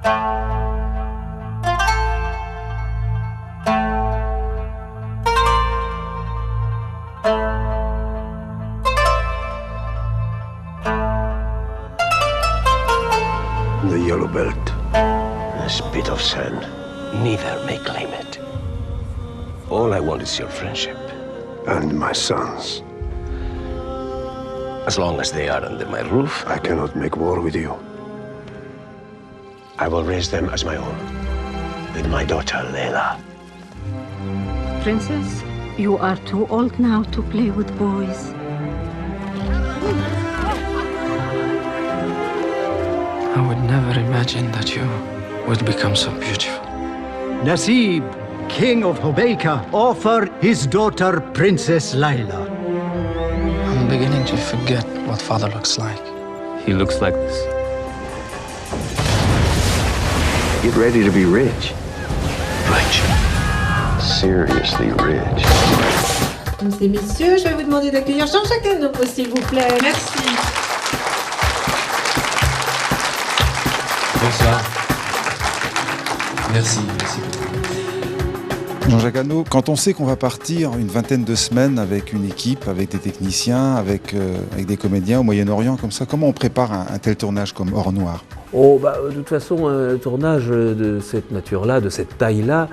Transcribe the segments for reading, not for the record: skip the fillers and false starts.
The yellow belt, a spit of sand. Neither may claim it. All I want is your friendship. And my sons. As long as they are under my roof, I cannot make war with you. I will raise them as my own, with my daughter, Layla. Princess, you are too old now to play with boys. I would never imagine that you would become so beautiful. Nasib, king of Hobeika, offered his daughter, Princess Layla. I'm beginning to forget what father looks like. He looks like this. Get ready to be rich. Rich. Seriously rich. Mesdames et messieurs, je vais vous demander d'accueillir Jean-Jacques Hano, s'il vous plaît. Merci. Bonsoir. Merci beaucoup. Jean-Jacques Hano, quand on sait qu'on va partir une vingtaine de semaines avec une équipe, avec des techniciens, avec des comédiens au Moyen-Orient comme ça, comment on prépare un tel tournage comme Or Noir ? De toute façon, un tournage de cette nature-là, de cette taille-là,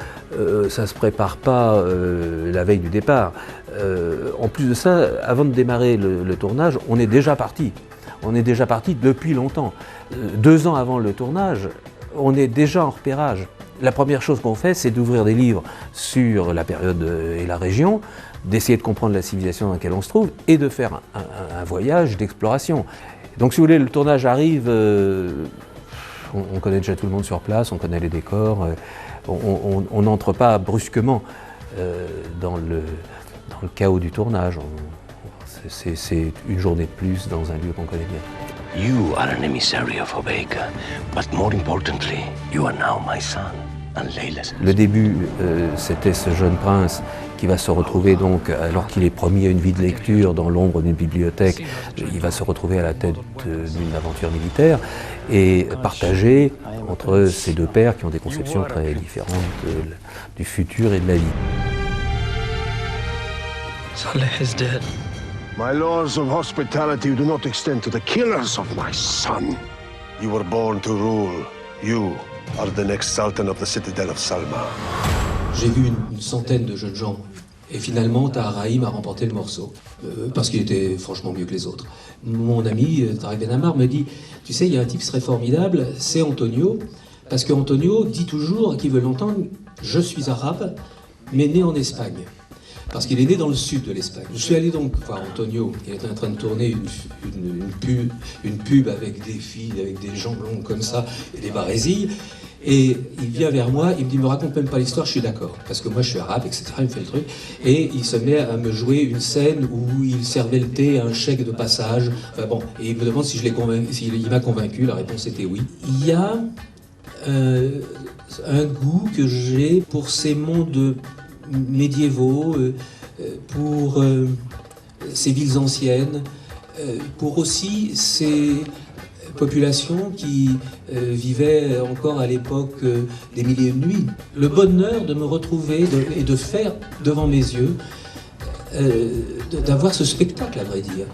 ça ne se prépare pas la veille du départ. En plus de ça, avant de démarrer le tournage, on est déjà parti. On est déjà parti depuis longtemps. 2 ans avant le tournage, on est déjà en repérage. La première chose qu'on fait, c'est d'ouvrir des livres sur la période et la région, d'essayer de comprendre la civilisation dans laquelle on se trouve et de faire un voyage d'exploration. Donc si vous voulez, le tournage arrive, on connaît déjà tout le monde sur place, on connaît les décors, on n'entre pas brusquement dans le chaos du tournage. C'est une journée de plus dans un lieu qu'on connaît bien. You are an emissary of Hobeika, but more importantly, you are now my son and Layla's. Le début, c'était ce jeune prince qui va se retrouver donc, alors qu'il est promis à une vie de lecture dans l'ombre d'une bibliothèque, il va se retrouver à la tête d'une aventure militaire et partagée entre ces deux pères qui ont des conceptions très différentes du futur et de la vie. Saleh is dead. My laws of hospitality do not extend to the killers of my son. You were born to rule. You are the next sultan of the citadel of Salma. J'ai vu une centaine de jeunes gens. Et finalement, Tahar Rahim a remporté le morceau. Parce qu'il était franchement mieux que les autres. Mon ami, Tariq Ben Ammar, me dit, tu sais, il y a un type qui serait formidable, c'est Antonio. Parce qu'Antonio dit toujours, qui veut l'entendre, je suis arabe, mais né en Espagne. Parce qu'il est né dans le sud de l'Espagne. Je suis allé donc voir Antonio, qui était en train de tourner une pub avec des filles, avec des jambes longues comme ça, et des barésilles. Et il vient vers moi, il me dit, me raconte même pas l'histoire, je suis d'accord. Parce que moi je suis arabe, etc. Il me fait le truc. Et il se met à me jouer une scène où il servait le thé à un cheik de passage. Enfin bon, et il me demande si je l'ai convaincu, s'il m'a convaincu, la réponse était oui. Il y a un goût que j'ai pour ces mondes médiévaux, pour ces villes anciennes, pour aussi ces populations qui vivaient encore à l'époque des milliers de nuits. Le bonheur de me retrouver et de faire devant mes yeux, d'avoir ce spectacle à vrai dire.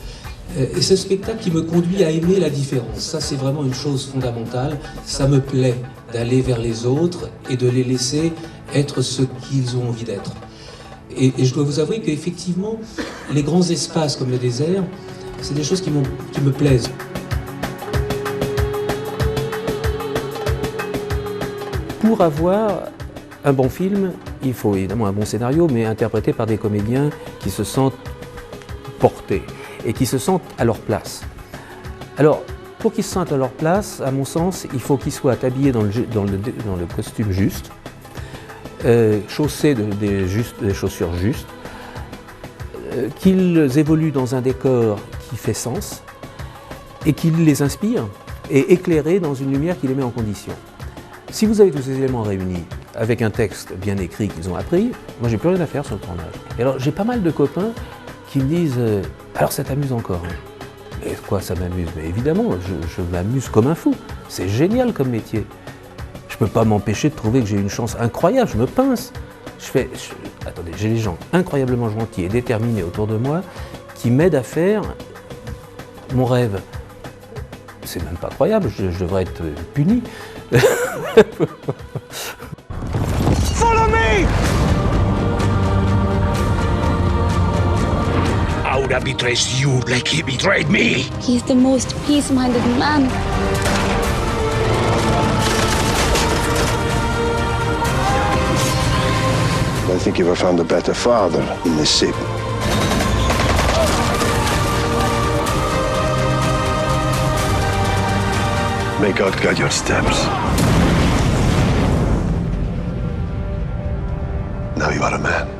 Et ce spectacle qui me conduit à aimer la différence. Ça c'est vraiment une chose fondamentale. Ça me plaît d'aller vers les autres et de les laisser être ce qu'ils ont envie d'être. Et je dois vous avouer qu'effectivement, les grands espaces comme le désert, c'est des choses qui me plaisent. Pour avoir un bon film, il faut évidemment un bon scénario, mais interprété par des comédiens qui se sentent portés et qui se sentent à leur place. Alors, pour qu'ils se sentent à leur place, à mon sens, il faut qu'ils soient habillés dans le costume juste, chaussés des chaussures justes, qu'ils évoluent dans un décor qui fait sens et qui les inspire, et éclairés dans une lumière qui les met en condition. Si vous avez tous ces éléments réunis avec un texte bien écrit qu'ils ont appris, moi j'ai plus rien à faire sur le tournage. Et alors j'ai pas mal de copains qui me disent alors ça t'amuse encore hein? Mais quoi ça m'amuse? Mais évidemment, je m'amuse comme un fou. C'est génial comme métier. je peux pas m'empêcher de trouver que j'ai une chance incroyable, je me pince. Attendez, j'ai des gens incroyablement gentils et déterminés autour de moi qui m'aident à faire mon rêve. C'est même pas croyable, je devrais être puni. Follow me! Aura betrays you like he betrayed me. He's the most peace-minded man. I think you have found a better father in this ship. May God guide your steps. Now you are a man.